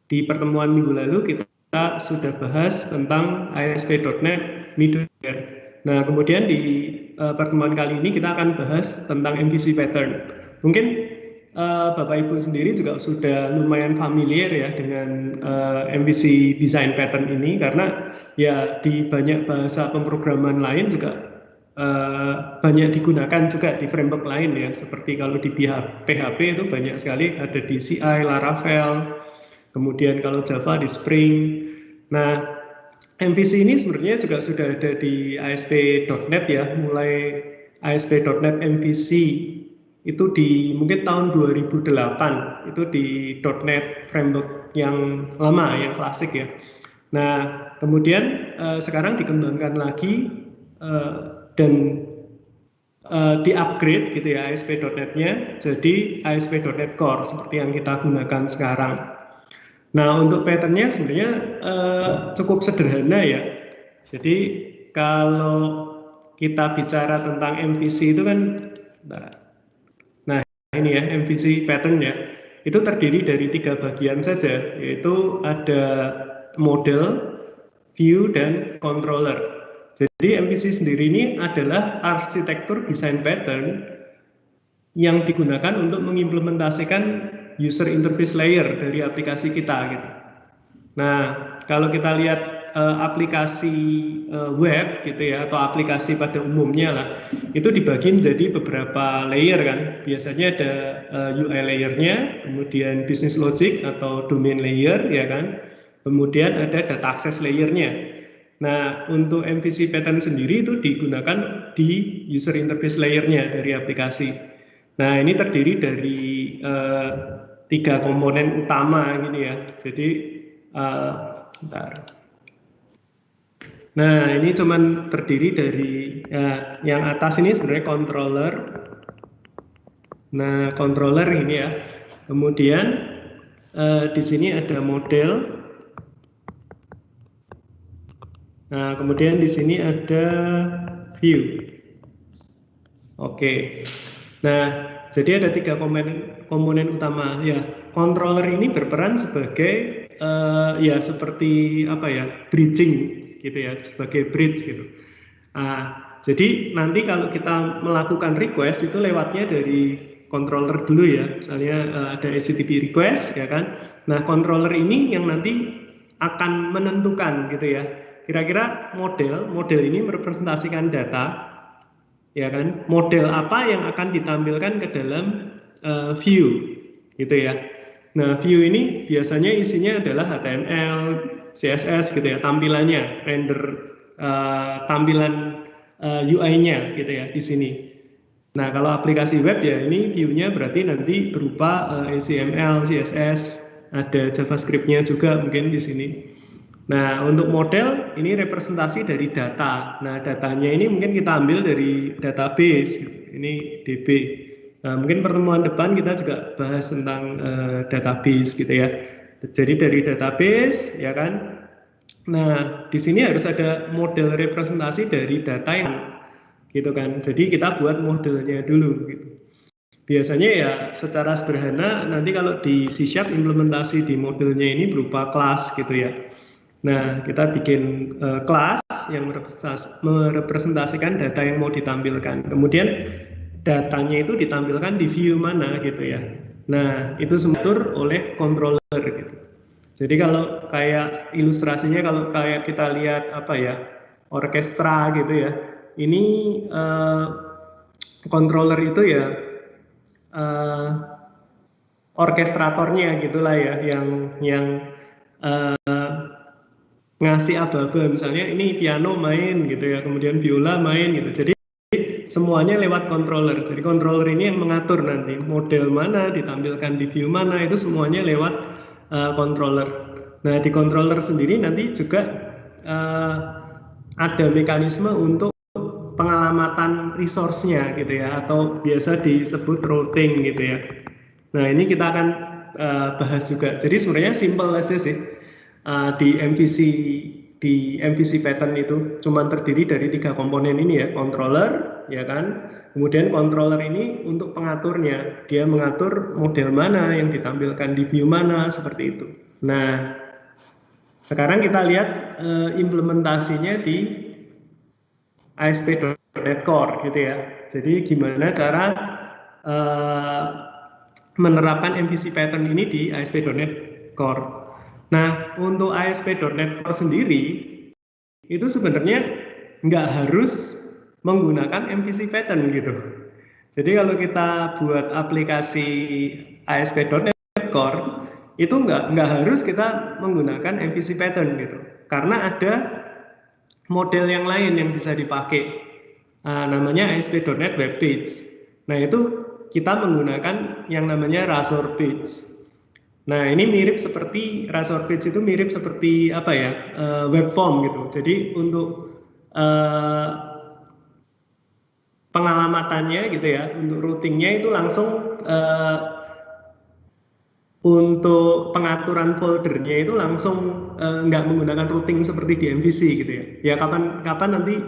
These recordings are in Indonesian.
Di pertemuan minggu lalu kita sudah bahas tentang ASP.NET Middleware. Nah, kemudian di pertemuan kali ini kita akan bahas tentang MVC pattern. Mungkin Bapak Ibu sendiri juga sudah lumayan familiar ya dengan MVC design pattern ini, karena ya di banyak bahasa pemrograman lain juga banyak digunakan juga di framework lain ya, seperti kalau di PHP itu banyak sekali ada di CI, Laravel, kemudian kalau Java di Spring. Nah, MVC ini sebenarnya juga sudah ada di ASP.NET ya, mulai ASP.NET MVC itu di mungkin tahun 2008, itu di .NET framework yang lama, yang klasik ya. Nah, kemudian sekarang dikembangkan lagi dan di-upgrade gitu ya ASP.NET-nya jadi ASP.NET Core seperti yang kita gunakan sekarang. Nah, untuk patternnya sebenarnya cukup sederhana ya. Jadi kalau kita bicara tentang MVC itu kan, nah ini ya MVC pattern ya, itu terdiri dari 3 bagian saja, yaitu ada model, view, dan controller. Jadi MVC sendiri ini adalah arsitektur desain pattern yang digunakan untuk mengimplementasikan user interface layer dari aplikasi kita gitu. Nah, kalau kita lihat aplikasi web gitu ya, atau aplikasi pada umumnya lah, itu dibagi menjadi beberapa layer kan. Biasanya ada UI layernya, kemudian business logic atau domain layer ya kan, kemudian ada data access layernya. Nah, untuk MVC pattern sendiri itu digunakan di user interface layernya dari aplikasi. Nah, ini terdiri dari 3 komponen utama gini ya. Jadi bentar. Nah, ini cuman terdiri dari yang atas ini sebenarnya controller. Nah, controller ini ya. Kemudian di sini ada model. Nah, kemudian di sini ada view. Oke. Nah, jadi ada 3 komponen utama ya. Controller ini berperan sebagai ya seperti apa ya, bridging gitu ya, sebagai bridge gitu. Jadi nanti kalau kita melakukan request itu lewatnya dari controller dulu ya, misalnya ada HTTP request ya kan. Nah, controller ini yang nanti akan menentukan gitu ya, kira-kira model ini merepresentasikan data ya kan, model apa yang akan ditampilkan ke dalam view gitu ya. Nah, view ini biasanya isinya adalah HTML, CSS gitu ya, tampilannya, render tampilan UI-nya gitu ya di sini. Nah, kalau aplikasi web ya ini view-nya berarti nanti berupa HTML, CSS, ada JavaScript-nya juga mungkin di sini. Nah, untuk model ini representasi dari data. Nah, datanya ini mungkin kita ambil dari database. Ini DB. Nah, mungkin pertemuan depan kita juga bahas tentang database gitu ya. Jadi dari database ya kan. Nah, di sini harus ada model representasi dari data yang gitu kan. Jadi kita buat modelnya dulu gitu. Biasanya ya secara sederhana nanti kalau di C# implementasi di modelnya ini berupa kelas gitu ya. Nah, kita bikin kelas yang merepresentasikan data yang mau ditampilkan. Kemudian datanya itu ditampilkan di view mana gitu ya. Nah, itu semua diatur oleh controller gitu. Jadi kalau kayak ilustrasinya, kalau kayak kita lihat apa ya, orkestra gitu ya. Ini controller itu ya orkestratornya gitulah ya, yang ngasih aba-aba, misalnya ini piano main gitu ya, kemudian biola main gitu. Jadi semuanya lewat controller. Jadi controller ini yang mengatur nanti model mana ditampilkan di view mana, itu semuanya lewat controller. Nah, di controller sendiri nanti juga ada mekanisme untuk pengalamatan resource-nya gitu ya, atau biasa disebut routing gitu ya. Nah, ini kita akan bahas juga. Jadi sebenarnya simple aja sih. Di MVC pattern itu cuma terdiri dari 3 komponen ini ya, controller ya kan. Kemudian controller ini untuk pengaturnya, dia mengatur model mana yang ditampilkan di view mana, seperti itu. Nah, sekarang kita lihat implementasinya di ASP.NET Core gitu ya. Jadi gimana cara menerapkan MVC pattern ini di ASP.NET Core. Nah, untuk ASP.NET Core sendiri itu sebenarnya nggak harus menggunakan MVC pattern gitu. Jadi kalau kita buat aplikasi ASP.NET Core itu nggak harus kita menggunakan MVC pattern gitu, karena ada model yang lain yang bisa dipakai, namanya ASP.NET Web Page. Nah itu kita menggunakan yang namanya Razor Page. Nah ini mirip seperti Razor Page, itu mirip seperti apa ya, web form gitu. Jadi untuk pengalamatannya gitu ya, untuk routingnya itu langsung untuk pengaturan foldernya itu langsung nggak menggunakan routing seperti di MVC gitu ya. Ya kapan nanti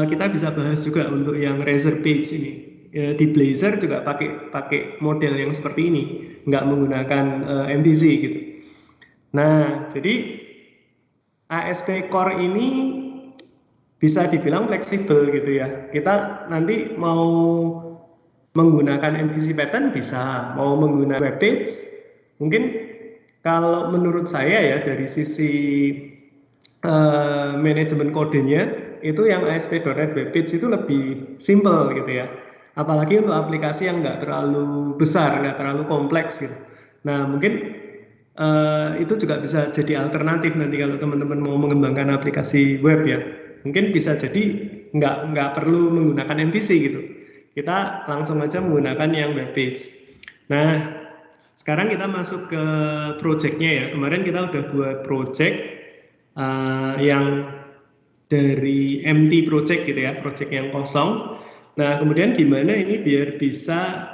kita bisa bahas juga untuk yang Razor Page ini. Ya, di Blazor juga pakai model yang seperti ini, nggak menggunakan MVC gitu. Nah, jadi ASP Core ini bisa dibilang fleksibel gitu ya. Kita nanti mau menggunakan MVC pattern bisa, mau menggunakan web page, mungkin kalau menurut saya ya dari sisi manajemen kodenya itu yang ASP.NET Web Page itu lebih simple gitu ya. Apalagi untuk aplikasi yang nggak terlalu besar, nggak terlalu kompleks gitu. Nah mungkin itu juga bisa jadi alternatif nanti kalau teman-teman mau mengembangkan aplikasi web ya. Mungkin bisa jadi nggak perlu menggunakan MVC gitu. Kita langsung aja menggunakan yang web page. Nah, sekarang kita masuk ke projectnya ya. Kemarin kita udah buat project yang dari empty project gitu ya, project yang kosong. Nah, kemudian gimana ini biar bisa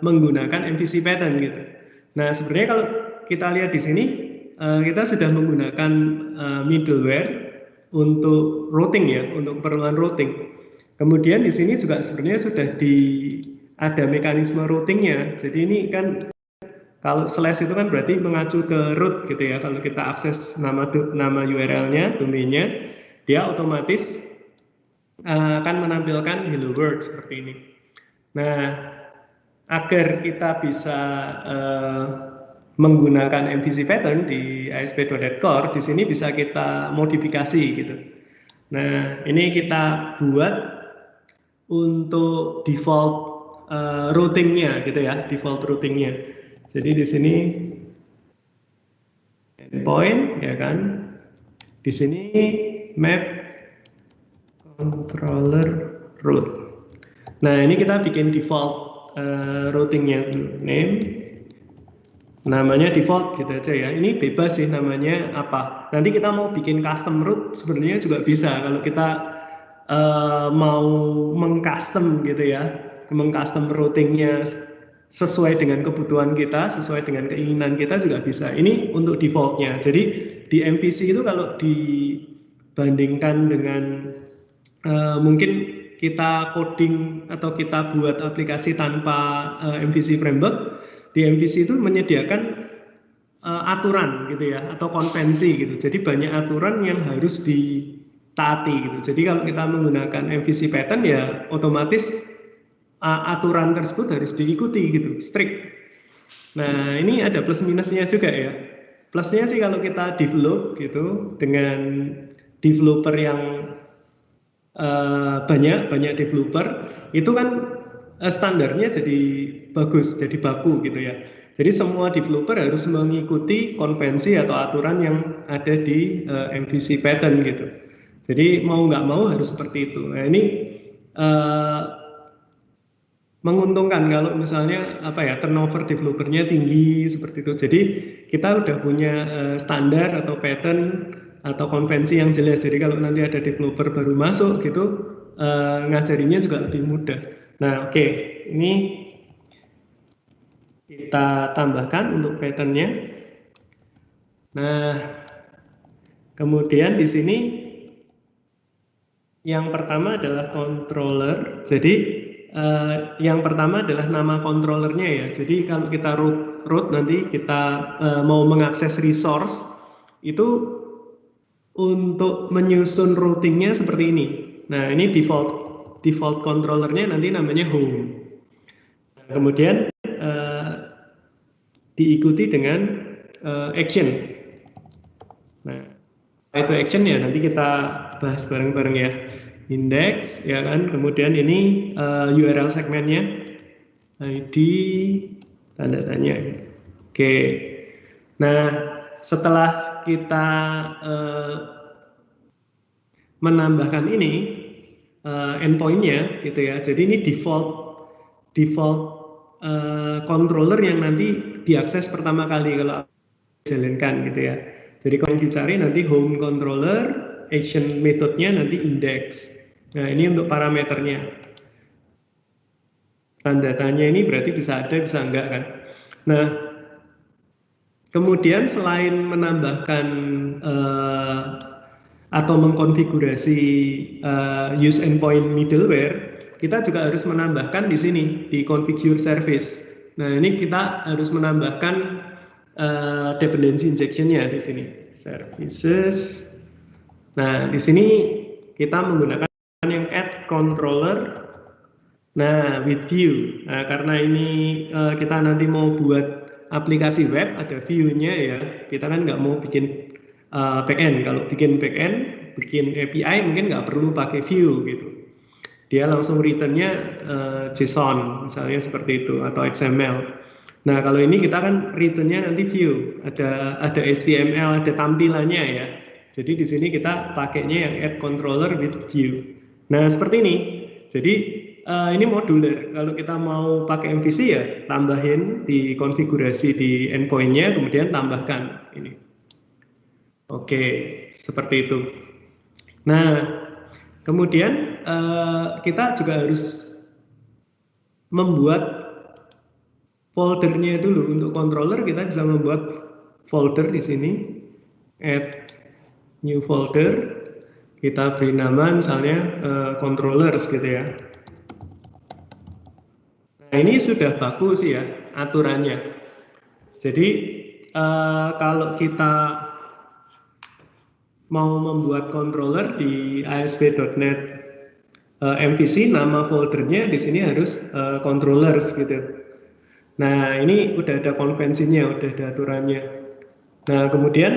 menggunakan MVC pattern gitu. Nah, sebenarnya kalau kita lihat di sini, kita sudah menggunakan middleware untuk routing ya, untuk keperluan routing. Kemudian di sini juga sebenarnya sudah ada mekanisme routingnya. Jadi ini kan kalau slash itu kan berarti mengacu ke root gitu ya. Kalau kita akses nama URL-nya, domainnya, dia otomatis akan menampilkan hello world seperti ini. Nah, agar kita bisa menggunakan MVC pattern di ASP.NET Core, di sini bisa kita modifikasi gitu. Nah, ini kita buat untuk default routingnya gitu ya, default routingnya. Jadi di sini endpoint ya kan, di sini map controller root. Nah ini kita bikin default routingnya, name, namanya default gitu aja ya. Ini bebas sih namanya apa. Nanti kita mau bikin custom root sebenarnya juga bisa kalau kita mau mengcustom gitu ya, mengcustom routingnya sesuai dengan kebutuhan kita, sesuai dengan keinginan kita juga bisa. Ini untuk defaultnya. Jadi di MVC itu kalau dibandingkan dengan mungkin kita coding atau kita buat aplikasi tanpa MVC framework, di MVC itu menyediakan aturan gitu ya, atau konvensi gitu. Jadi banyak aturan yang harus ditaati gitu. Jadi kalau kita menggunakan MVC pattern ya otomatis aturan tersebut harus diikuti gitu, strict. Nah ini ada plus minusnya juga ya. Plusnya sih kalau kita develop gitu dengan developer yang banyak developer itu kan standarnya jadi bagus, jadi baku gitu ya. Jadi semua developer harus mengikuti konvensi atau aturan yang ada di MVC pattern gitu. Jadi mau nggak mau harus seperti itu. Nah ini menguntungkan kalau misalnya apa ya, turnover developernya tinggi seperti itu. Jadi kita udah punya standar atau pattern atau konvensi yang jelas. Jadi kalau nanti ada developer baru masuk gitu, ngajarinya juga lebih mudah. Nah oke, ini kita tambahkan untuk patternnya. Nah kemudian di sini yang pertama adalah controller. Jadi yang pertama adalah nama controllernya ya. Jadi kalau kita root nanti kita mau mengakses resource itu untuk menyusun routingnya seperti ini. Nah ini default controllernya nanti namanya home. Kemudian diikuti dengan action. Nah itu action ya nanti kita bahas bareng-bareng ya. Index ya kan, kemudian ini URL segmennya, ID, tanda tanya. Oke, nah setelah kita menambahkan ini endpointnya gitu ya, jadi ini default controller yang nanti diakses pertama kali kalau jalankan gitu ya. Jadi kalau yang dicari nanti home controller, action methodnya nanti index. Nah ini untuk parameternya. Tanda tanya ini berarti bisa ada bisa enggak kan. Nah kemudian selain menambahkan atau mengkonfigurasi use endpoint middleware, kita juga harus menambahkan di sini di configure service. Nah ini kita harus menambahkan dependency injection-nya di sini services. Nah di sini kita menggunakan yang add controller. Nah with view. Nah karena ini kita nanti mau buat aplikasi web ada view-nya ya. Kita kan nggak mau bikin backend. Kalau bikin backend, bikin API mungkin nggak perlu pakai view gitu. Dia langsung return-nya JSON misalnya seperti itu atau XML. Nah kalau ini kita kan return-nya nanti view, ada HTML, ada tampilannya ya. Jadi di sini kita pakainya yang add controller with view. Nah seperti ini. Jadi ini modular. Kalau kita mau pakai MVC ya tambahin di konfigurasi di endpoint-nya, kemudian tambahkan ini. Oke, seperti itu. Nah kemudian kita juga harus membuat foldernya dulu. Untuk controller kita bisa membuat folder di sini, add new folder, kita beri nama misalnya controllers gitu ya. Nah ini sudah bagus sih ya aturannya. Jadi kalau kita mau membuat controller di ASP.NET MVC, nama foldernya di sini harus controllers gitu. Nah ini udah ada konvensinya, udah ada aturannya. Nah kemudian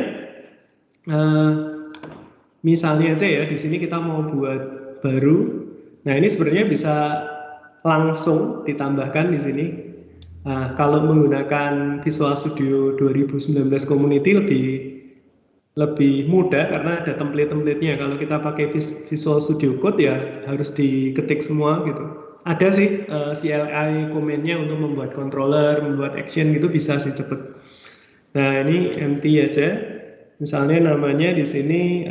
misalnya aja ya di sini kita mau buat baru. Nah ini sebenarnya bisa langsung ditambahkan di sini. Nah, kalau menggunakan Visual Studio 2019 Community lebih mudah karena ada template-templatenya. Kalau kita pakai Visual Studio Code ya harus diketik semua gitu. Ada sih CLI komennya untuk membuat controller, membuat action gitu bisa sih cepet. Nah ini empty aja. Misalnya namanya di sini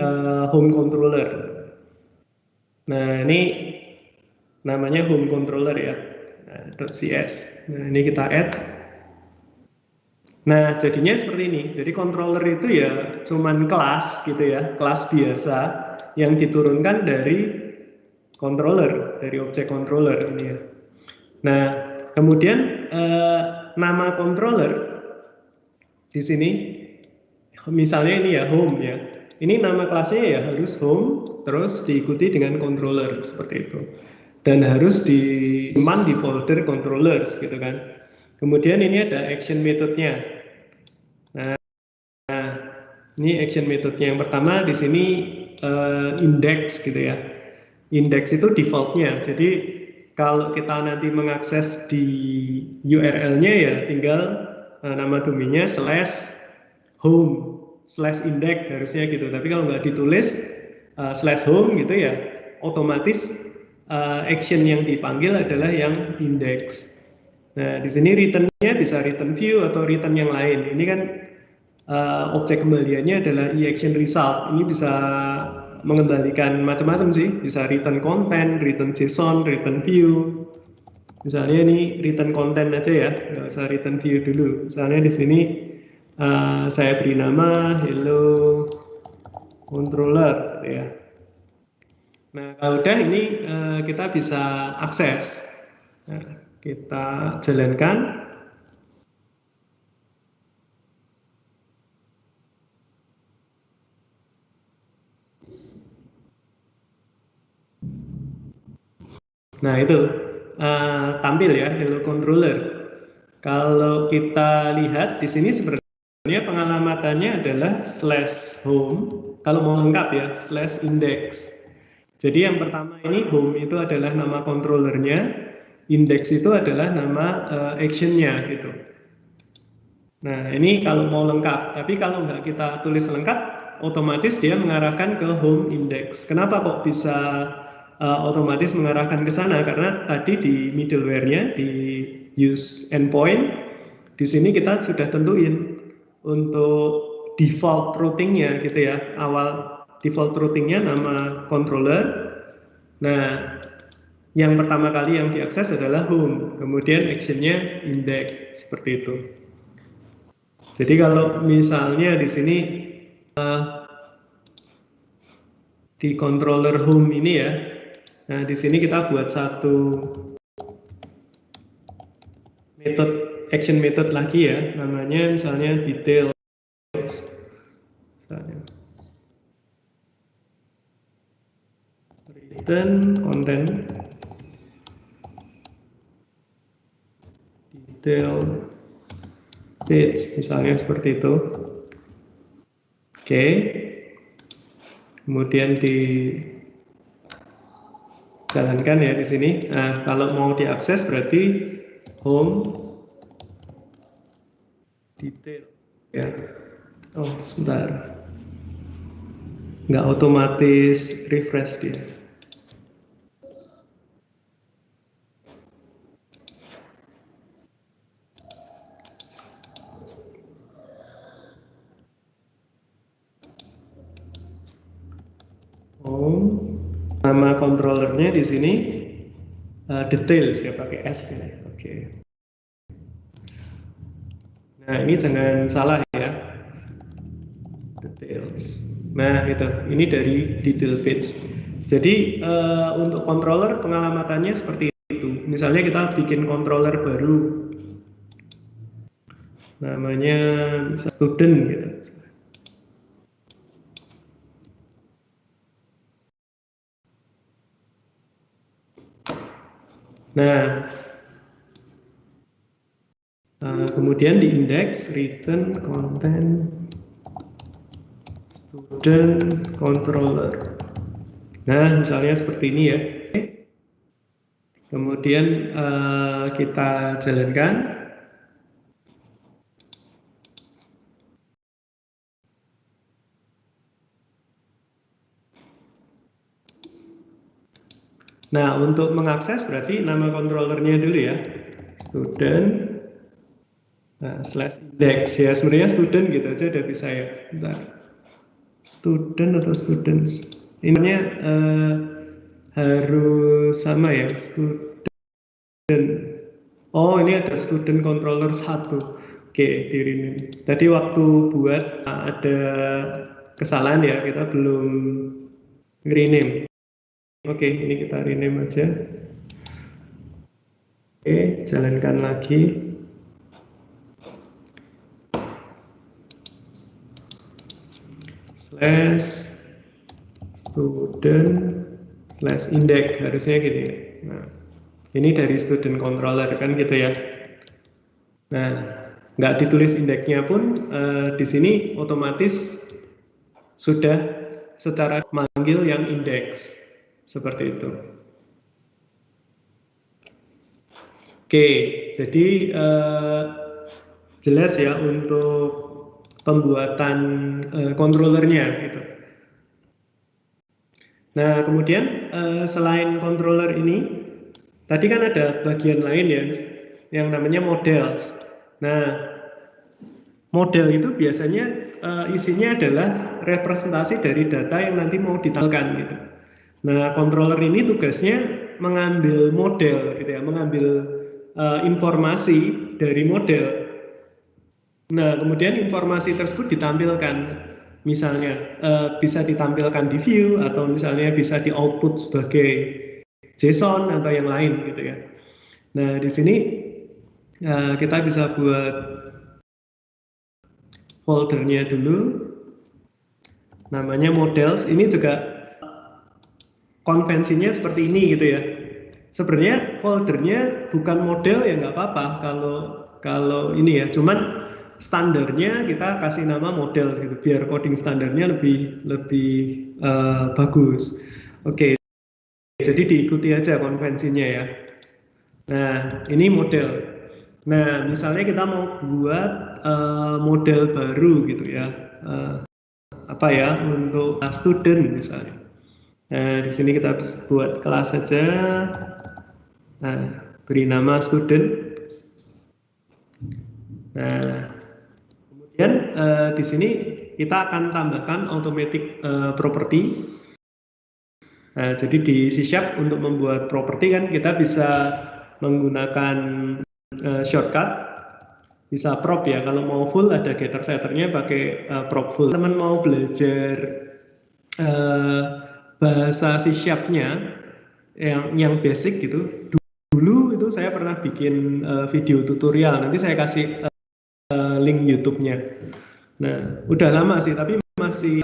home controller. Nah ini namanya home controller ya. Nah, .cs. Nah ini kita add. Nah jadinya seperti ini. Jadi controller itu ya cuman kelas gitu ya, kelas biasa yang diturunkan dari controller, dari objek controller ini ya. Nah kemudian nama controller di sini misalnya ini ya home ya. Ini nama kelasnya ya harus home terus diikuti dengan controller seperti itu. Dan harus disimpan di folder controllers gitu kan. Kemudian ini ada action methodnya. Nah, ini action methodnya yang pertama di sini index gitu ya. Index itu defaultnya. Jadi kalau kita nanti mengakses di URL-nya ya tinggal nama domainnya /home/index harusnya gitu. Tapi kalau nggak ditulis /home gitu ya, otomatis action yang dipanggil adalah yang index. Nah di sini return-nya bisa return view atau return yang lain. Ini kan objek kembaliannya adalah e-action result. Ini bisa mengembalikan macam-macam sih, bisa return content, return JSON, return view. Misalnya ini return content aja ya, nggak usah return view dulu. Misalnya di sini saya beri nama hello controller ya. Nah kalau udah ini kita bisa akses. Nah, kita jalankan. Nah itu tampil ya Hello Controller. Kalau kita lihat di sini sebenarnya pengalamatannya adalah /home. Kalau mau lengkap ya /index. Jadi yang pertama ini home itu adalah nama controllernya, index itu adalah nama actionnya gitu. Nah ini kalau mau lengkap, tapi kalau nggak kita tulis lengkap, otomatis dia mengarahkan ke home index. Kenapa kok bisa otomatis mengarahkan ke sana? Karena tadi di middleware-nya, di use endpoint, di sini kita sudah tentuin untuk default routing-nya gitu ya. Awal default routing-nya nama controller. Nah, yang pertama kali yang diakses adalah home, kemudian action-nya index, seperti itu. Jadi kalau misalnya di sini di controller home ini ya, nah di sini kita buat satu method action method lagi ya, namanya misalnya detail, misalnya return content detail page, misalnya seperti itu. Oke. Kemudian dijalankan ya di sini. Nah, kalau mau diakses berarti home detail ya. Oh, sebentar. Nggak otomatis refresh dia. Nama controllernya di sini details ya, pakai S ya. Oke. Nah ini jangan salah ya, details. Nah itu, ini dari detail page. Jadi untuk controller pengalamatannya seperti itu. Misalnya kita bikin controller baru, namanya student gitu. Nah, kemudian di index return content student controller. Nah, misalnya seperti ini ya. Kemudian kita jalankan. Nah, untuk mengakses berarti nama controllernya dulu ya, student /index ya, sebenarnya student gitu aja udah bisa ya. Bentar. Student atau students, ini harus sama ya, student. Oh, ini ada student controller 1. Oke, di rename. Tadi waktu buat ada kesalahan ya, kita belum rename. Oke, ini kita rename aja. Oke, jalankan lagi. /student/index harusnya gitu ya. Nah, ini dari student controller kan gitu ya. Nah, nggak ditulis indeksnya pun di sini otomatis sudah secara manggil yang indeks seperti itu. Oke, jadi jelas ya untuk pembuatan controllernya gitu. Nah, kemudian selain controller ini, tadi kan ada bagian lain ya, yang namanya models. Nah, model itu biasanya isinya adalah representasi dari data yang nanti mau ditampilkan gitu. Nah, controller ini tugasnya mengambil model gitu ya, mengambil informasi dari model. Nah, kemudian informasi tersebut ditampilkan. Misalnya bisa ditampilkan di view atau misalnya bisa di output sebagai JSON atau yang lain gitu ya. Nah, di sini kita bisa buat foldernya dulu, namanya models. Ini juga konvensinya seperti ini gitu ya. Sebenarnya foldernya bukan model ya nggak apa-apa kalau ini ya, cuman standarnya kita kasih nama model gitu biar coding standarnya lebih bagus. Oke, jadi diikuti aja konvensinya ya. Nah, ini model. Nah, misalnya kita mau buat model baru gitu ya, apa ya, untuk student misalnya. Nah, di sini kita buat kelas saja. Nah, beri nama student. Nah, kemudian di sini kita akan tambahkan automatic property. Nah, jadi di C# untuk membuat property kan kita bisa menggunakan shortcut, bisa prop ya. Kalau mau full ada getter setternya pakai prop full. Teman mau belajar bahasa C#-nya yang basic gitu. Dulu itu saya pernah bikin video tutorial. Nanti saya kasih link YouTube-nya. Nah, udah lama sih, tapi masih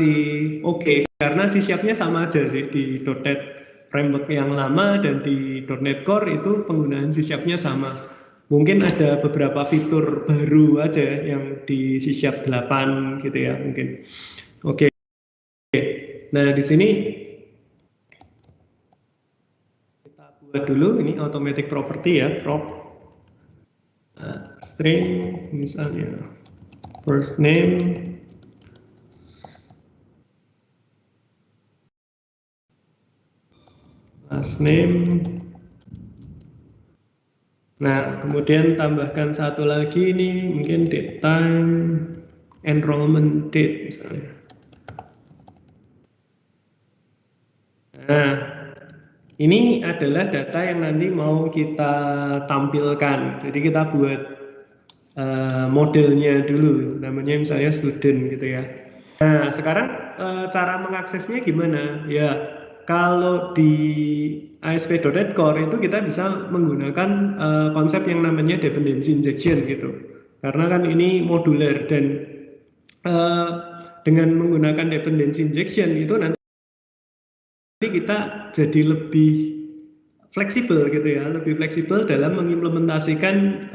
oke, karena C#-nya sama aja sih di .NET framework yang lama dan di .NET Core itu penggunaan C#-nya sama. Mungkin ada beberapa fitur baru aja yang di C# 8 gitu ya mungkin. Oke. Nah, di sini kita buat dulu ini automatic property ya, prop string misalnya first name, last name. Nah, kemudian tambahkan satu lagi ini mungkin date time, enrollment date misalnya. Nah, ini adalah data yang nanti mau kita tampilkan. Jadi kita buat modelnya dulu, namanya misalnya student gitu ya. Nah, sekarang cara mengaksesnya gimana? Ya, kalau di ASP.NET Core itu kita bisa menggunakan konsep yang namanya dependency injection gitu. Karena kan ini modular dan dengan menggunakan dependency injection itu nanti kita jadi lebih fleksibel gitu ya, lebih fleksibel dalam mengimplementasikan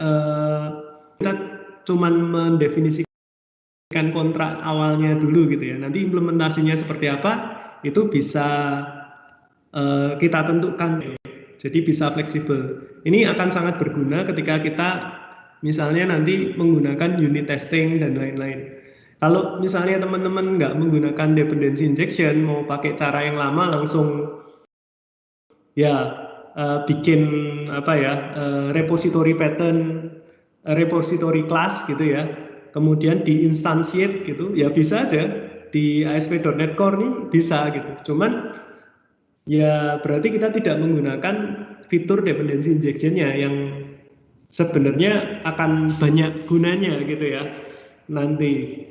kita cuman mendefinisikan kontrak awalnya dulu gitu ya. Nanti implementasinya seperti apa itu bisa kita tentukan. Jadi bisa fleksibel. Ini akan sangat berguna ketika kita misalnya nanti menggunakan unit testing dan lain-lain. Kalau misalnya teman-teman nggak menggunakan dependency injection, mau pakai cara yang lama langsung ya bikin apa ya repository pattern, repository class gitu ya, kemudian diinstansiate gitu ya, bisa aja di ASP.NET Core nih bisa gitu. Cuman ya berarti kita tidak menggunakan fitur dependency injection-nya yang sebenarnya akan banyak gunanya gitu ya nanti.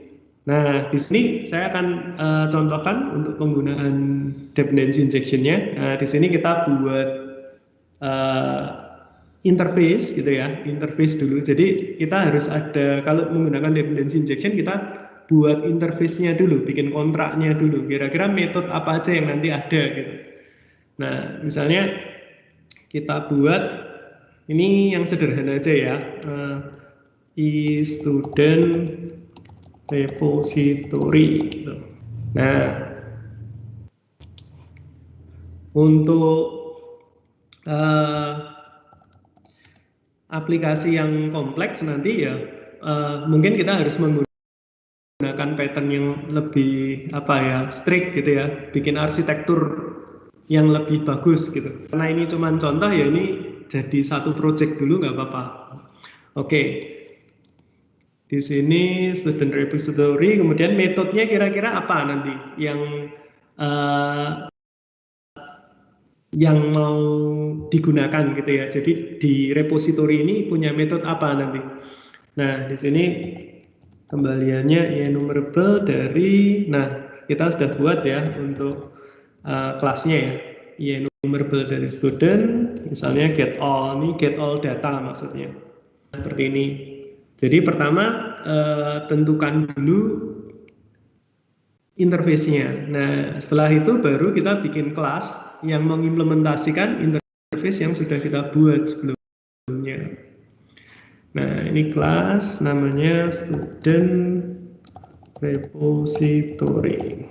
Nah, di sini saya akan contohkan untuk penggunaan dependency injection-nya. Nah, di sini kita buat interface gitu ya, interface dulu. Jadi kita harus ada, kalau menggunakan dependency injection kita buat interface-nya dulu, bikin kontraknya dulu. Kira-kira metode apa aja yang nanti ada gitu. Nah, misalnya kita buat ini yang sederhana aja ya, student repository gitu. Nah, untuk aplikasi yang kompleks nanti ya mungkin kita harus menggunakan pattern yang lebih apa ya, strict gitu ya, bikin arsitektur yang lebih bagus gitu. Karena ini cuma contoh ya, ini jadi satu project dulu nggak apa-apa. Oke. Di sini student repository, kemudian metodenya kira-kira apa nanti yang mau digunakan gitu ya. Jadi di repository ini punya metode apa nanti. Nah, di sini kembaliannya enumerable dari, nah kita sudah buat ya untuk kelasnya ya. enumerable dari student, misalnya get all, ini get all data maksudnya. Seperti ini. Jadi pertama tentukan dulu interface-nya. Nah, setelah itu baru kita bikin kelas yang mengimplementasikan interface yang sudah kita buat sebelumnya. Nah, ini kelas namanya student repository.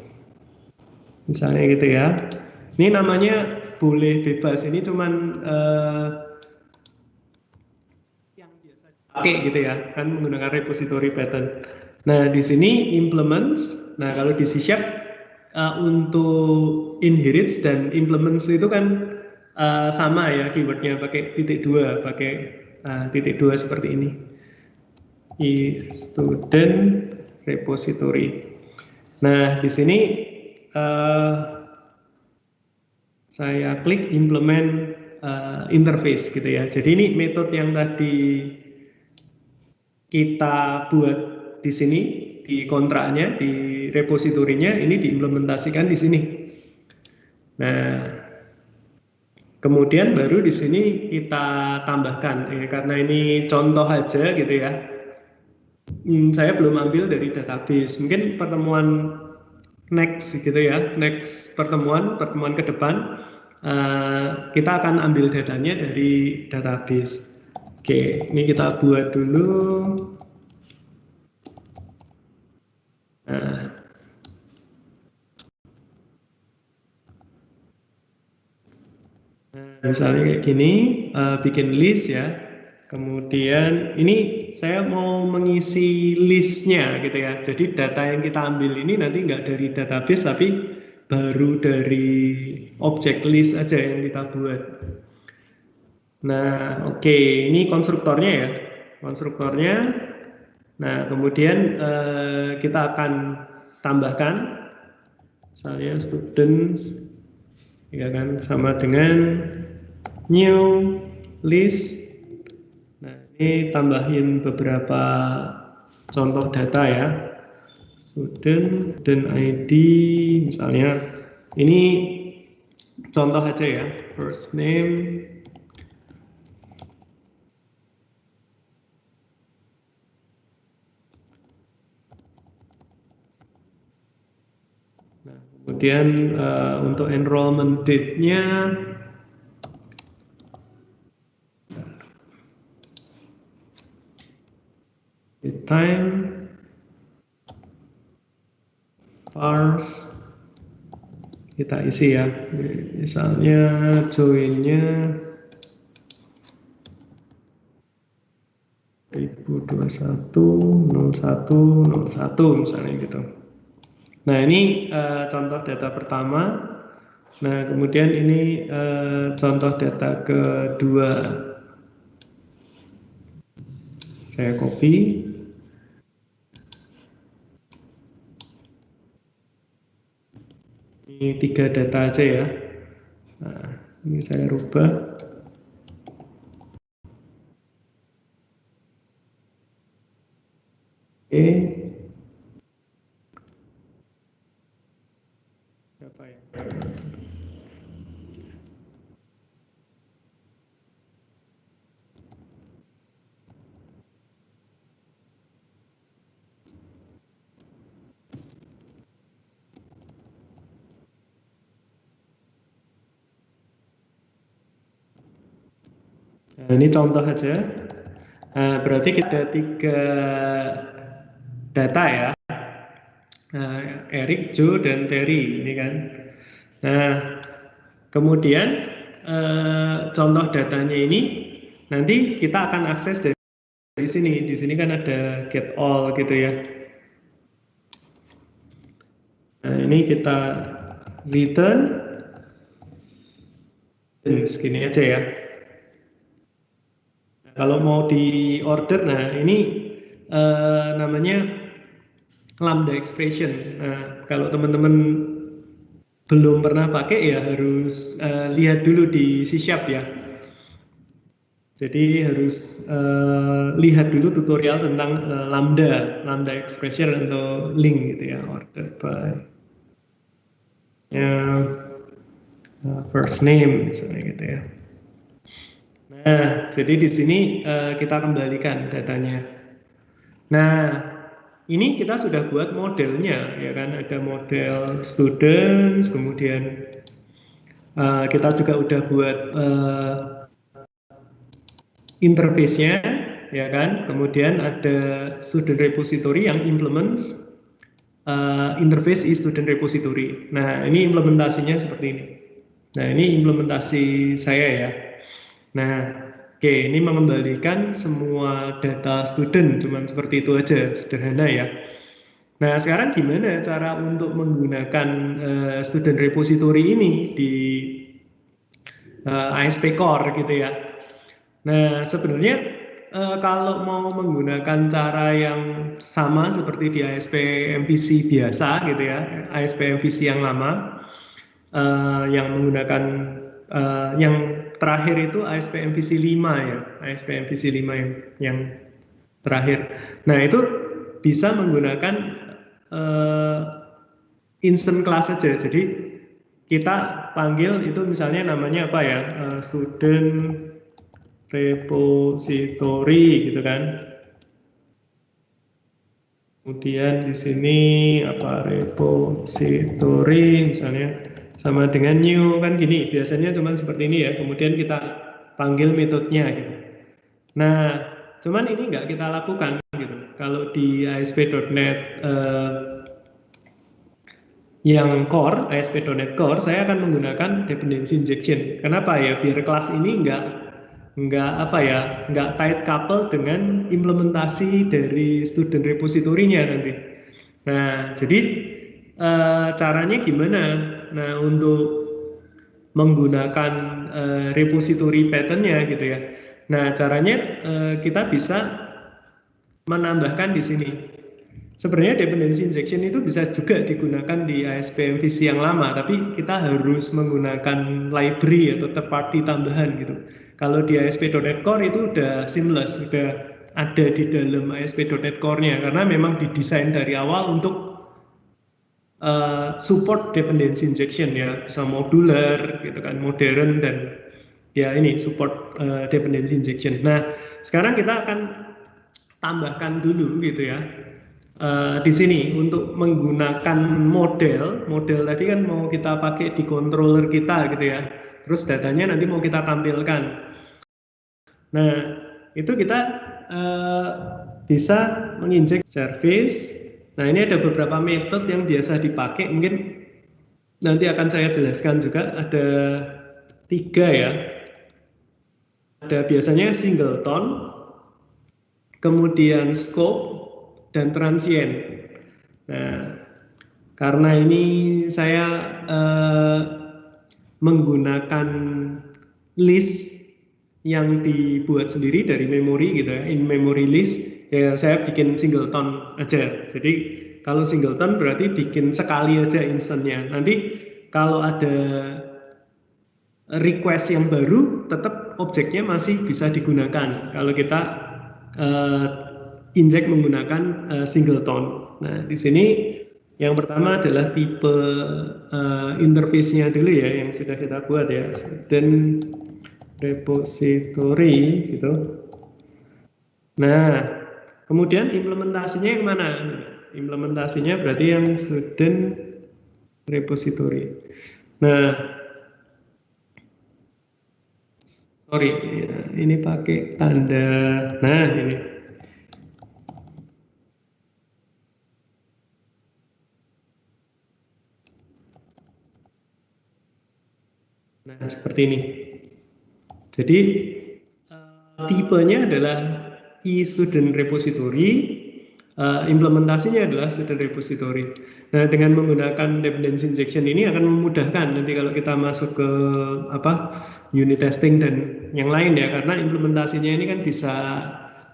Misalnya gitu ya. Ini namanya boleh bebas. Ini cuman yang biasa dipakai gitu ya, kan menggunakan repository pattern. Nah, di sini implements. Nah, kalau di C# untuk inherits dan implements itu kan sama ya keywordnya, pakai *2, pakai *2 seperti ini. Student repository. Nah, di sini saya klik implement interface gitu ya. Jadi ini metode yang tadi kita buat di sini di kontraknya, di repositorinya, ini diimplementasikan di sini. Nah, kemudian baru di sini kita tambahkan karena ini contoh aja gitu ya. Saya belum ambil dari database. Mungkin pertemuan next gitu ya, next pertemuan ke depan kita akan ambil datanya dari database. Oke, ini kita buat dulu. Nah, misalnya kayak gini, bikin list ya. Kemudian ini saya mau mengisi listnya gitu ya. Jadi data yang kita ambil ini nanti nggak dari database tapi baru dari objek list aja yang kita buat. Nah, oke, ini konstruktornya ya. Konstruktornya. Nah, kemudian kita akan tambahkan misalnya students ya kan, sama dengan new list. Nah, ini tambahin beberapa contoh data ya. Student dan ID misalnya, ini contoh aja ya, first name. Nah, kemudian untuk enrollment date-nya time, parse, kita isi ya, misalnya join-nya 2021 misalnya gitu. Nah, ini contoh data pertama. Nah, kemudian ini contoh data kedua. Saya copy. Ini 3 data aja ya. Nah, ini saya rubah. Oke. Apa ya? Nah, ini contoh aja. Nah, berarti kita ada 3 data ya. Eric, Joe, dan Terry ini kan. Nah, kemudian contoh datanya ini nanti kita akan akses dari sini. Di sini kan ada get all gitu ya. Nah, ini kita return dan segini aja ya. Nah, kalau mau di order, nah ini namanya lambda expression. Nah, kalau teman-teman belum pernah pakai ya harus lihat dulu di C# ya. Jadi harus lihat dulu tutorial tentang lambda expression atau link gitu ya, order by. Ya, first name misalnya gitu ya. Nah, jadi di sini kita kembalikan datanya. Nah, ini kita sudah buat modelnya, ya kan? Ada model students, kemudian kita juga udah buat interface-nya, ya kan? Kemudian ada student repository yang implements interface is student repository. Nah, ini implementasinya seperti ini. Nah, ini implementasi saya ya. Nah, oke, ini mengembalikan semua data student, cuman seperti itu aja, sederhana ya. Nah, sekarang gimana cara untuk menggunakan student repository ini di ASP Core gitu ya. Nah, sebenarnya kalau mau menggunakan cara yang sama seperti di ASP MVC biasa gitu ya, ASP MVC yang lama, yang menggunakan yang terakhir itu ASP MVC 5 ya, ASP MVC 5 yang terakhir. Nah, itu bisa menggunakan instant class saja. Jadi kita panggil itu misalnya namanya apa ya, student repository gitu kan. Kemudian di sini apa, repository misalnya sama dengan new kan gini, biasanya cuman seperti ini ya. Kemudian kita panggil metodenya gitu. Nah, cuman ini nggak kita lakukan gitu. Kalau di ASP.NET yang core, ASP.NET Core, saya akan menggunakan dependency injection. Kenapa ya? Biar kelas ini nggak apa ya, nggak tight couple dengan implementasi dari student repository-nya nanti. Nah, jadi caranya gimana? Nah, untuk menggunakan repository pattern-nya gitu ya. Nah, caranya kita bisa menambahkan di sini. Sebenarnya dependency injection itu bisa juga digunakan di ASP MVC yang lama, tapi kita harus menggunakan library atau third party tambahan gitu. Kalau di ASP.NET Core itu udah seamless, udah ada di dalam ASP.NET Core-nya, karena memang didesain dari awal untuk support dependency injection ya, bisa modular gitu kan, modern, dan ya ini support dependency injection. Nah, sekarang kita akan tambahkan dulu gitu ya. Di sini untuk menggunakan model tadi kan mau kita pakai di controller kita gitu ya, terus datanya nanti mau kita tampilkan. Nah, itu kita bisa menginjek service. Nah, ini ada beberapa metode yang biasa dipakai, mungkin nanti akan saya jelaskan juga. Ada 3 ya. Ada biasanya singleton, kemudian scope, dan transient. Nah, karena ini saya menggunakan list yang dibuat sendiri dari memori gitu ya, in memory list, ya saya bikin singleton aja. Jadi kalau singleton berarti bikin sekali aja instannya. Nanti kalau ada request yang baru, tetap objeknya masih bisa digunakan kalau kita inject menggunakan singleton. Nah, di sini yang pertama adalah tipe interface-nya dulu ya, yang sudah kita buat ya, dan repository gitu. Nah, kemudian implementasinya yang mana? Implementasinya berarti yang student repository. Nah, sorry, ini pakai tanda. Nah, ini. Nah, seperti ini. Jadi tipenya adalah e-student repository, implementasinya adalah student repository. Nah, dengan menggunakan dependency injection ini akan memudahkan nanti kalau kita masuk ke unit testing dan yang lain ya, karena implementasinya ini kan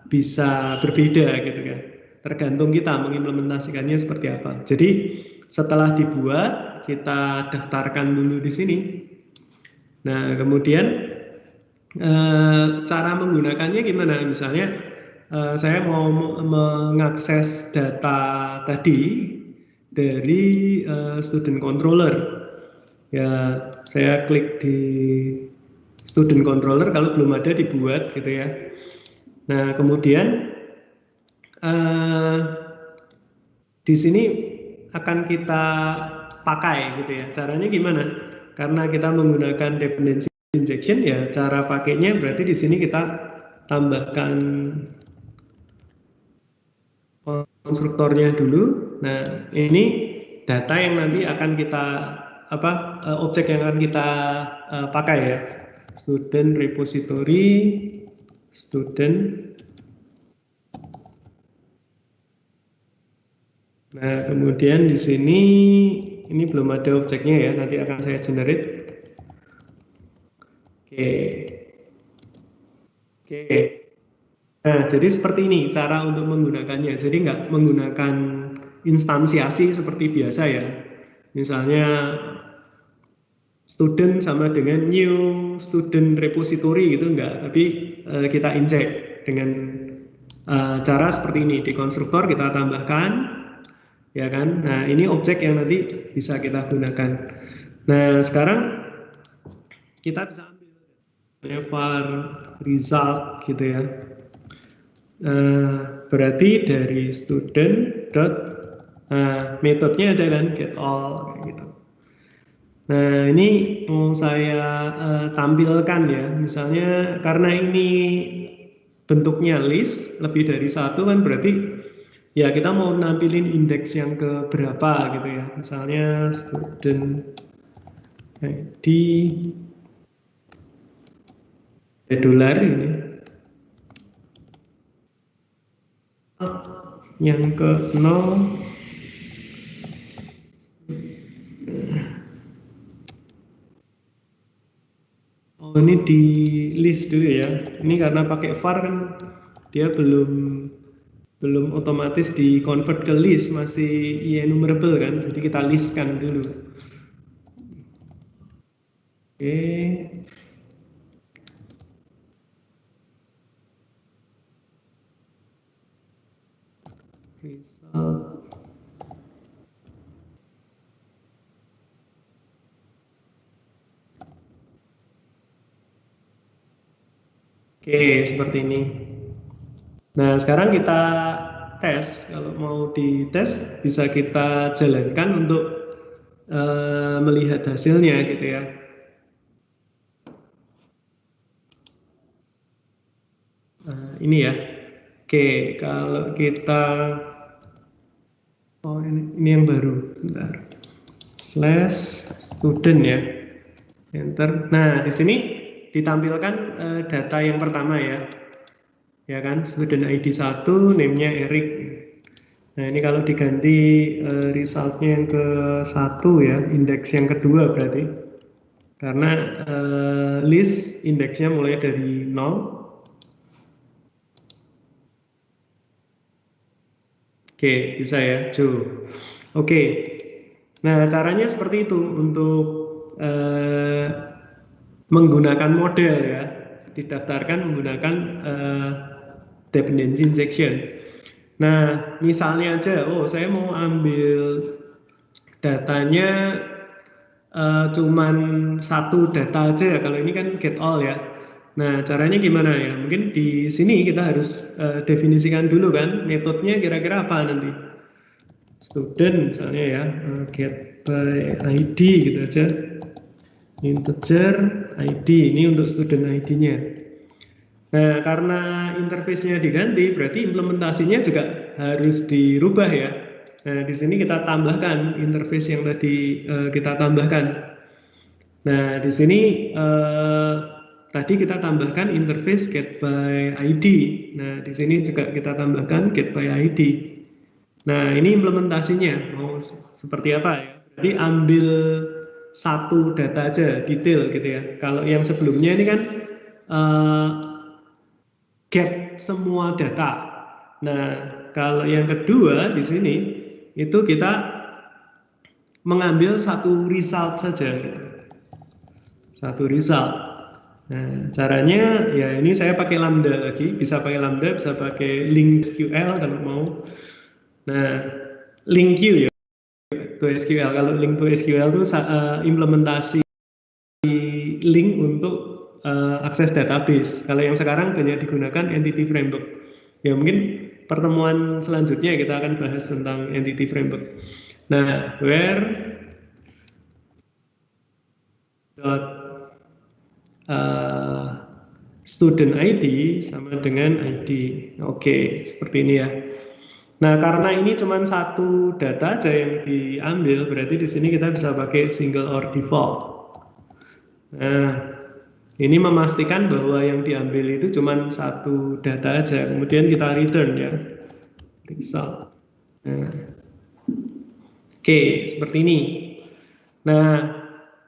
bisa berbeda gitu kan. Tergantung kita mengimplementasikannya seperti apa. Jadi setelah dibuat, kita daftarkan dulu di sini. Nah, kemudian cara menggunakannya gimana? Misalnya saya mau mengakses data tadi dari student controller. Ya, saya klik di student controller, kalau belum ada dibuat gitu ya. Nah, kemudian di sini akan kita pakai gitu ya. Caranya gimana? Karena kita menggunakan dependency injection ya, cara pakainya berarti di sini kita tambahkan konstruktornya dulu. Nah, ini data yang nanti akan kita objek yang akan kita pakai ya. Student repository, student. Nah, kemudian di sini ini belum ada objeknya ya, nanti akan saya generate. Oke. Oke. Nah, jadi seperti ini cara untuk menggunakannya. Jadi nggak menggunakan instansiasi seperti biasa ya. Misalnya student sama dengan new student repository gitu enggak, tapi kita inject dengan cara seperti ini. Di konstruktor kita tambahkan, ya kan. Nah, ini objek yang nanti bisa kita gunakan. Nah, sekarang kita bisa ambil var result gitu ya. Berarti dari student dot metodenya ada kan get all gitu. Nah, ini mau saya tampilkan ya, misalnya karena ini bentuknya list lebih dari satu kan, berarti ya kita mau nampilin indeks yang ke berapa gitu ya. Misalnya student ID dolar ini yang ke 0. Oh, ini di list dulu ya. Ini karena pakai var kan dia belum otomatis di convert ke list, masih enumerable kan, jadi kita listkan dulu. Oke. Result. Oke, seperti ini. Nah, sekarang kita tes. Kalau mau dites, bisa kita jalankan untuk melihat hasilnya gitu ya. Nah, ini ya. Oke, kalau kita ini yang baru. Sebentar. Slash student ya. Enter. Nah, di sini ditampilkan data yang pertama ya. Ya kan, student ID 1, name-nya Erik. Nah, ini kalau diganti resultnya yang ke 1 ya, indeks yang kedua berarti. Karena list indeksnya mulai dari 0. Oke, bisa ya, Joe. Oke. Nah, caranya seperti itu untuk menggunakan model ya, didaftarkan menggunakan dependency injection. Nah, misalnya aja, oh saya mau ambil datanya cuman satu data aja ya, kalau ini kan get all ya. Nah, caranya gimana ya? Mungkin di sini kita harus definisikan dulu kan, metodenya kira-kira apa nanti. Student misalnya ya, get by ID gitu aja. Integer ID, ini untuk student ID-nya. Nah, karena interface-nya diganti, berarti implementasinya juga harus dirubah ya. Nah, di sini kita tambahkan interface yang tadi kita tambahkan. Nah, di sini tadi kita tambahkan interface get by ID. Nah, di sini juga kita tambahkan get by ID. Nah, ini implementasinya mau seperti apa ya? Jadi ambil satu data aja, detail gitu ya. Kalau yang sebelumnya ini kan get semua data. Nah, kalau yang kedua di sini itu kita mengambil satu result saja. Satu result. Nah, caranya ya ini saya pakai Lambda lagi, bisa pakai Lambda, bisa pakai link SQL kalau mau. Nah, link queue ya. to SQL. Kalau link to SQL itu implementasi link untuk akses database. Kalau yang sekarang banyak digunakan Entity Framework. Ya mungkin pertemuan selanjutnya kita akan bahas tentang Entity Framework. Nah, where dot student ID sama dengan ID. Oke, seperti ini ya. Nah, karena ini cuma satu data aja yang diambil, berarti di sini kita bisa pakai single or default. Nah, ini memastikan bahwa yang diambil itu cuma satu data aja. Kemudian kita return ya, result. Nah, oke, seperti ini. Nah,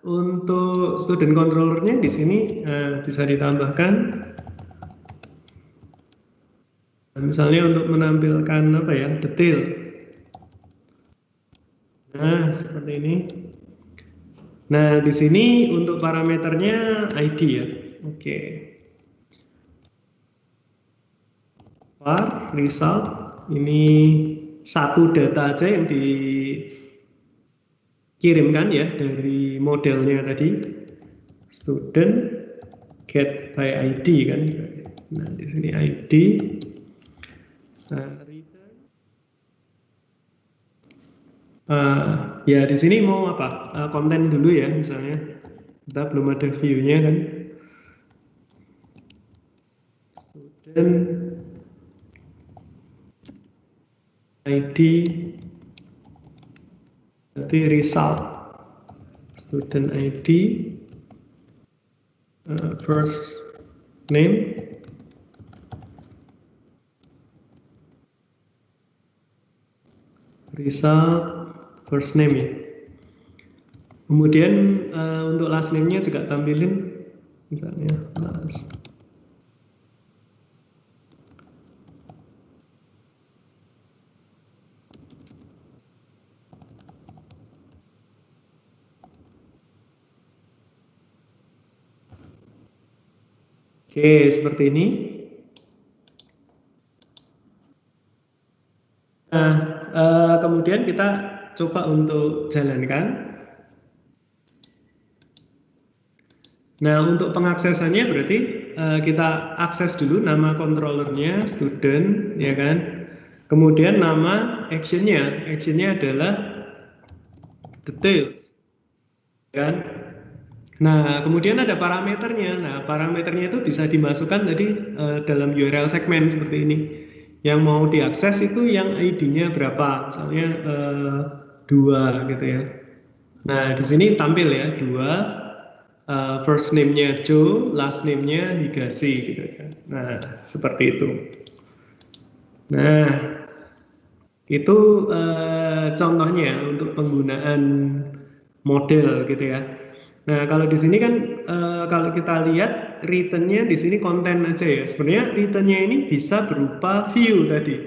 untuk student controllernya di sini bisa ditambahkan. Misalnya untuk menampilkan apa ya, detail. Nah, seperti ini. Nah, di sini untuk parameternya ID ya. Oke. Var result ini satu data aja yang dikirimkan ya dari modelnya tadi. Student get by ID kan. Nah, di sini ID. Ya di sini mau apa? Konten dulu ya misalnya. Kita belum ada view-nya kan. Student ID berarti result. Student ID first name result first name ya. Kemudian untuk last name-nya juga tampilin misalnya last. Oke, seperti ini. Nah, kemudian kita coba untuk jalankan. Nah, untuk pengaksesannya berarti kita akses dulu nama controllernya student, ya kan? Kemudian nama actionnya adalah details, kan? Nah, kemudian ada parameternya. Nah, parameternya itu bisa dimasukkan tadi dalam URL segmen seperti ini. Yang mau diakses itu yang ID-nya berapa, misalnya 2 gitu ya. Nah, di sini tampil ya 2. First name-nya Joe, last name-nya Higashi gitu ya. Nah, seperti itu. Nah, itu contohnya untuk penggunaan model gitu ya. Nah, kalau di sini kan kalau kita lihat return-nya di sini konten aja ya. Sebenarnya return-nya ini bisa berupa view tadi.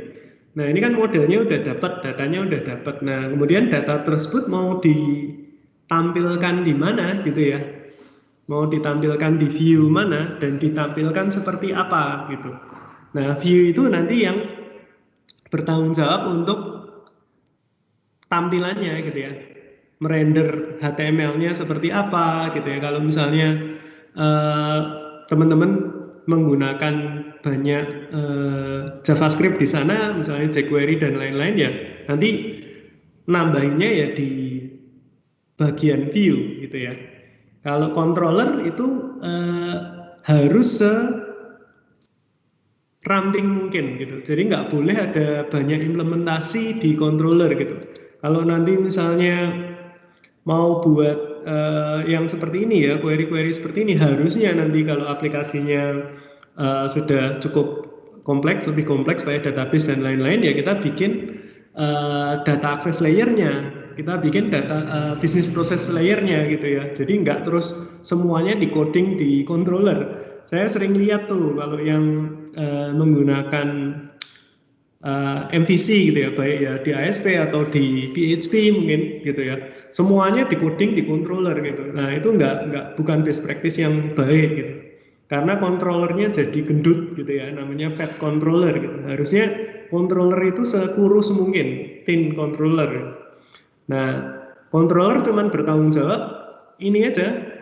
Nah, ini kan modelnya udah dapat, datanya udah dapat. Nah, kemudian data tersebut mau ditampilkan di mana gitu ya. Mau ditampilkan di view mana dan ditampilkan seperti apa gitu. Nah, view itu nanti yang bertanggung jawab untuk tampilannya gitu ya, merender HTML-nya seperti apa gitu ya. Kalau misalnya teman-teman menggunakan banyak JavaScript di sana, misalnya jQuery dan lain-lain ya, nanti nambahinnya ya di bagian view gitu ya. Kalau controller itu harus ramping mungkin gitu. Jadi nggak boleh ada banyak implementasi di controller gitu. Kalau nanti misalnya mau buat yang seperti ini ya, query-query seperti ini, harusnya nanti kalau aplikasinya sudah cukup kompleks, lebih kompleks kayak database dan lain-lain ya, kita bikin data access layer-nya, kita bikin data business process layer-nya gitu ya. Jadi nggak terus semuanya di coding di controller. Saya sering lihat tuh kalau yang menggunakan MVC gitu ya, baik ya di ASP atau di PHP mungkin gitu ya, semuanya di coding di controller gitu. Nah, itu bukan best practice yang baik gitu, karena controllernya jadi gendut gitu ya, namanya fat controller gitu. Harusnya controller itu sekurus mungkin, thin controller. Nah, controller cuman bertanggung jawab ini aja,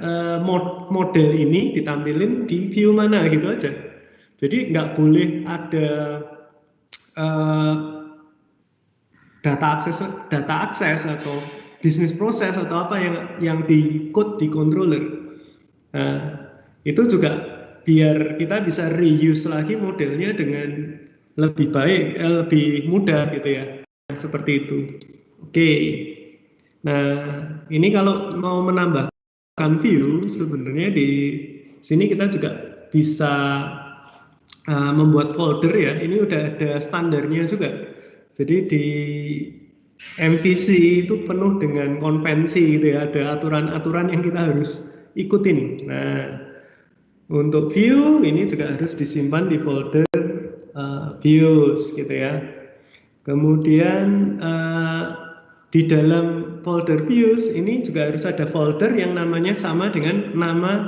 model ini ditampilin di view mana gitu aja. Jadi nggak boleh ada data akses atau bisnis proses atau apa yang di code di controller. Nah, itu juga biar kita bisa reuse lagi modelnya dengan lebih baik, lebih mudah gitu ya. Seperti itu. Oke. Nah, ini kalau mau menambahkan view, sebenarnya di sini kita juga bisa membuat folder ya. Ini udah ada standarnya juga. Jadi di MVC itu penuh dengan konvensi gitu ya. Ada aturan-aturan yang kita harus ikutin. Nah, untuk view ini juga harus disimpan di folder views gitu ya. Kemudian di dalam folder views ini juga harus ada folder yang namanya sama dengan nama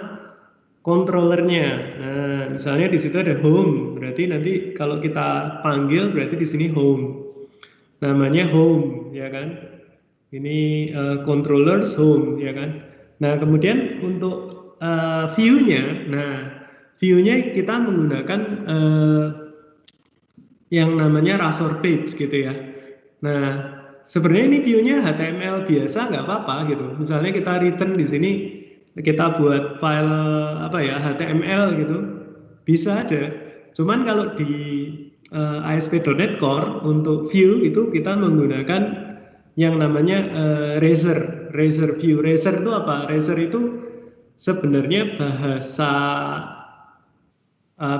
controllernya. Nah, misalnya di situ ada home, berarti nanti kalau kita panggil berarti di sini home. Namanya home, ya kan? Ini controllers home, ya kan? Nah, kemudian untuk view-nya, view-nya kita menggunakan yang namanya razor page gitu ya. Nah, sebenarnya ini view-nya HTML biasa nggak apa-apa gitu. Misalnya kita return di sini, kita buat file apa ya HTML gitu, bisa aja. Cuman kalau di ASP.NET Core untuk view itu kita menggunakan yang namanya Razor view. Razor itu apa? Razor itu sebenarnya bahasa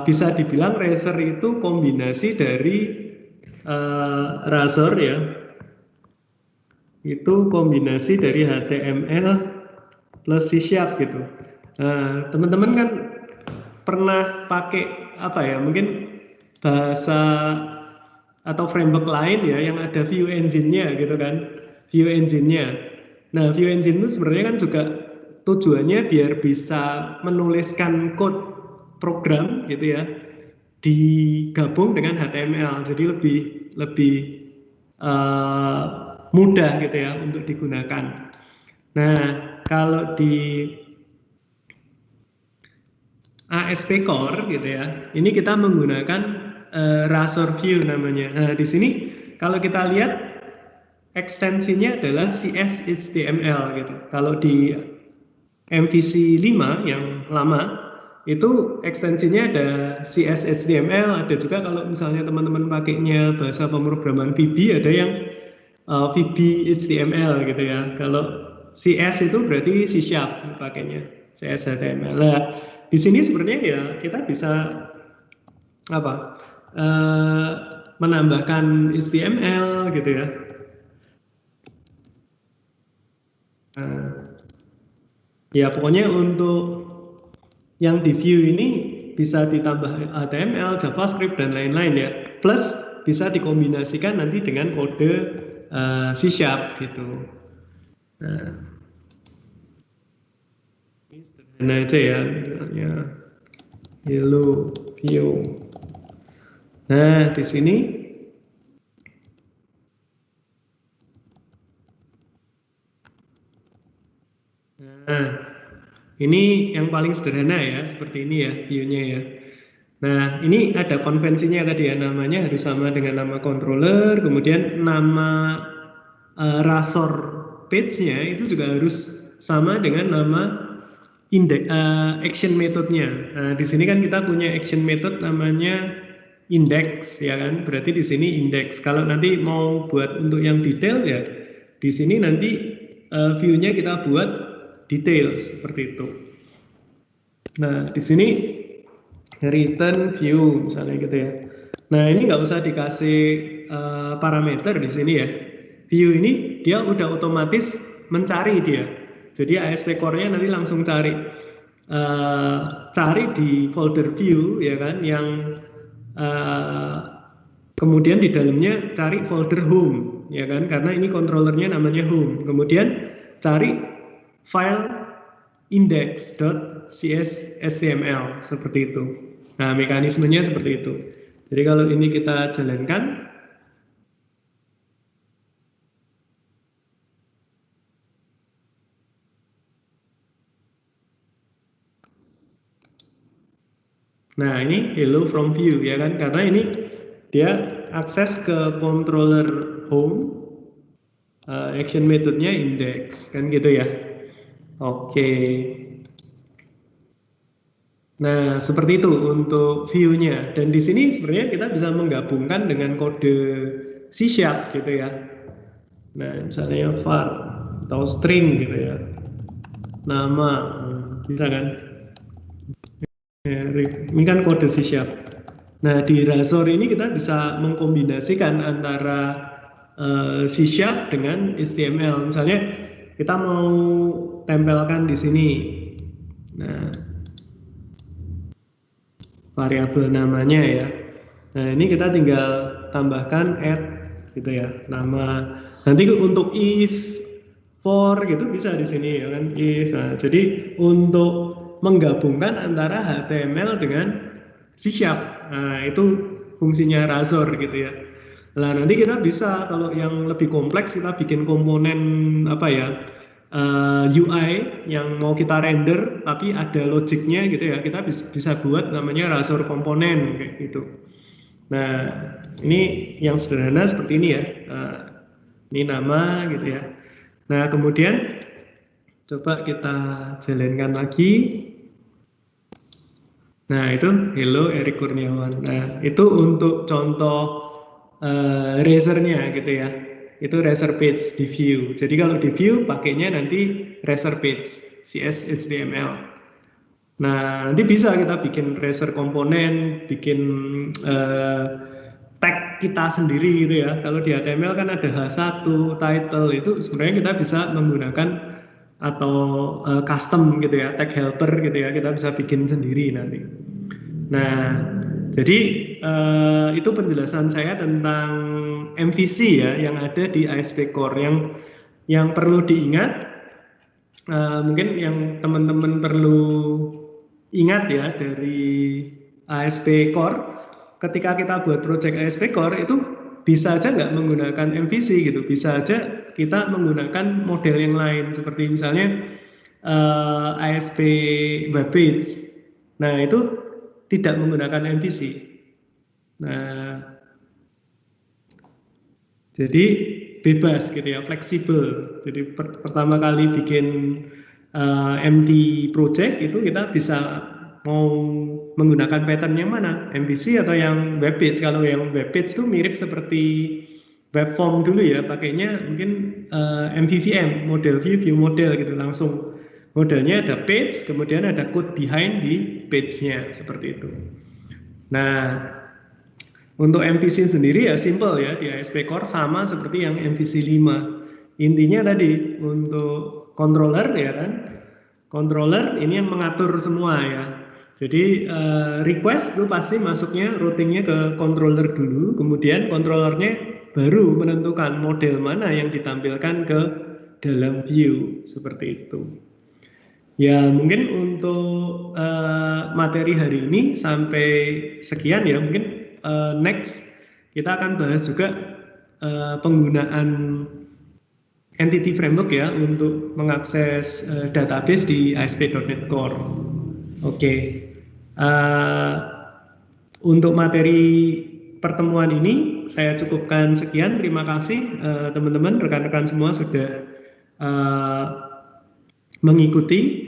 bisa dibilang Razor itu kombinasi dari Razor ya, itu kombinasi dari HTML plus C# gitu. Nah, teman-teman kan pernah pakai apa ya? Mungkin bahasa atau framework lain ya yang ada view engine-nya gitu kan. View engine-nya. Nah, view engine itu sebenarnya kan juga tujuannya biar bisa menuliskan code program gitu ya digabung dengan HTML, jadi lebih uh, mudah gitu ya untuk digunakan. Nah, kalau di ASP Core gitu ya, ini kita menggunakan Razor View namanya. Nah, di sini kalau kita lihat ekstensinya adalah CS HTML gitu. Kalau di MVC 5 yang lama itu ekstensinya ada CS HTML, ada juga kalau misalnya teman-teman pakainya bahasa pemrograman VB ada yang VB HTML gitu ya. Kalau CS itu berarti C# pakainya CS HTML. Nah, di sini sebenarnya ya kita bisa apa? Menambahkan HTML gitu ya. Ya pokoknya untuk yang di view ini bisa ditambah HTML, JavaScript dan lain-lain ya. Plus bisa dikombinasikan nanti dengan kode C# gitu. Nah, ini sederhana aja ya, misalnya hello view. Nah, di sini nah, ini yang paling sederhana ya, seperti ini ya view-nya ya. Nah, ini ada konvensinya tadi ya, namanya harus sama dengan nama controller, kemudian nama Razor page-nya itu juga harus sama dengan nama action methodnya. Nah, di sini kan kita punya action method namanya index ya kan, berarti di sini index. Kalau nanti mau buat untuk yang detail ya, di sini nanti view-nya kita buat detail seperti itu. Nah, di sini return view misalnya gitu ya. Nah, ini nggak usah dikasih parameter di sini ya. View ini dia udah otomatis mencari dia. Jadi ASP Core-nya nanti langsung cari di folder view ya kan, yang kemudian di dalamnya cari folder home ya kan, karena ini controllernya namanya home. Kemudian cari file index.cshtml seperti itu. Nah, mekanismenya seperti itu. Jadi kalau ini kita jalankan, Nah, ini hello from view ya kan, karena ini dia akses ke controller home, action methodnya index kan gitu ya. Oke. Nah, seperti itu untuk view-nya. Dan di sini sebenarnya kita bisa menggabungkan dengan kode C# gitu ya. Nah, misalnya var atau string gitu ya. Nama, bisa kan? Ya, ini kan kode C#. Nah, di Razor ini kita bisa mengkombinasikan antara C# dengan HTML. Misalnya kita mau tempelkan di sini. Nah, variabel namanya ya. Nah, ini kita tinggal tambahkan add gitu ya, nama. Nanti untuk if, for gitu bisa di sini ya kan, if. Nah, jadi untuk menggabungkan antara HTML dengan C#. Nah, itu fungsinya Razor gitu ya. Nah, nanti kita bisa kalau yang lebih kompleks kita bikin komponen apa ya, UI yang mau kita render tapi ada logiknya gitu ya, kita bisa buat namanya Razor komponen kayak gitu. Nah, ini yang sederhana seperti ini ya. Ini nama gitu ya. Nah, kemudian coba kita jalankan lagi. Nah, itu hello Erik Kurniawan. Nah, itu untuk contoh razor-nya gitu ya. Itu razor page di view. Jadi kalau di view pakainya nanti razor page CSS HTML. Nah, nanti bisa kita bikin razor komponen, bikin tag kita sendiri gitu ya. Kalau di HTML kan ada H1, title, itu sebenarnya kita bisa menggunakan atau custom gitu ya, tag helper gitu ya, kita bisa bikin sendiri nanti. Nah, jadi itu penjelasan saya tentang MVC ya yang ada di ASP Core. Yang perlu diingat, mungkin yang teman-teman perlu ingat ya dari ASP Core, ketika kita buat project ASP Core itu bisa aja nggak menggunakan MVC gitu, bisa aja kita menggunakan model yang lain seperti misalnya ASP web page. Nah, itu tidak menggunakan MVC. Nah, jadi bebas gitu ya, fleksibel. Jadi pertama kali bikin empty project itu kita bisa mau menggunakan pattern yang mana, MVC atau yang web page. Kalau yang web page itu mirip seperti web form dulu ya, pakainya mungkin MVVM, model view model gitu langsung. Modelnya ada page, kemudian ada code behind di page-nya seperti itu. Nah, untuk MVC sendiri ya simple ya di ASP Core sama seperti yang MVC 5. Intinya tadi untuk controller ya kan. Controller ini yang mengatur semua ya. Jadi request itu pasti masuknya routingnya ke controller dulu, kemudian controllernya baru menentukan model mana yang ditampilkan ke dalam view seperti itu. Ya mungkin untuk materi hari ini sampai sekian ya. Mungkin next kita akan bahas juga penggunaan Entity Framework ya untuk mengakses database di ASP.NET Core. Oke. Untuk materi pertemuan ini saya cukupkan sekian. Terima kasih teman-teman, rekan-rekan semua sudah mengikuti.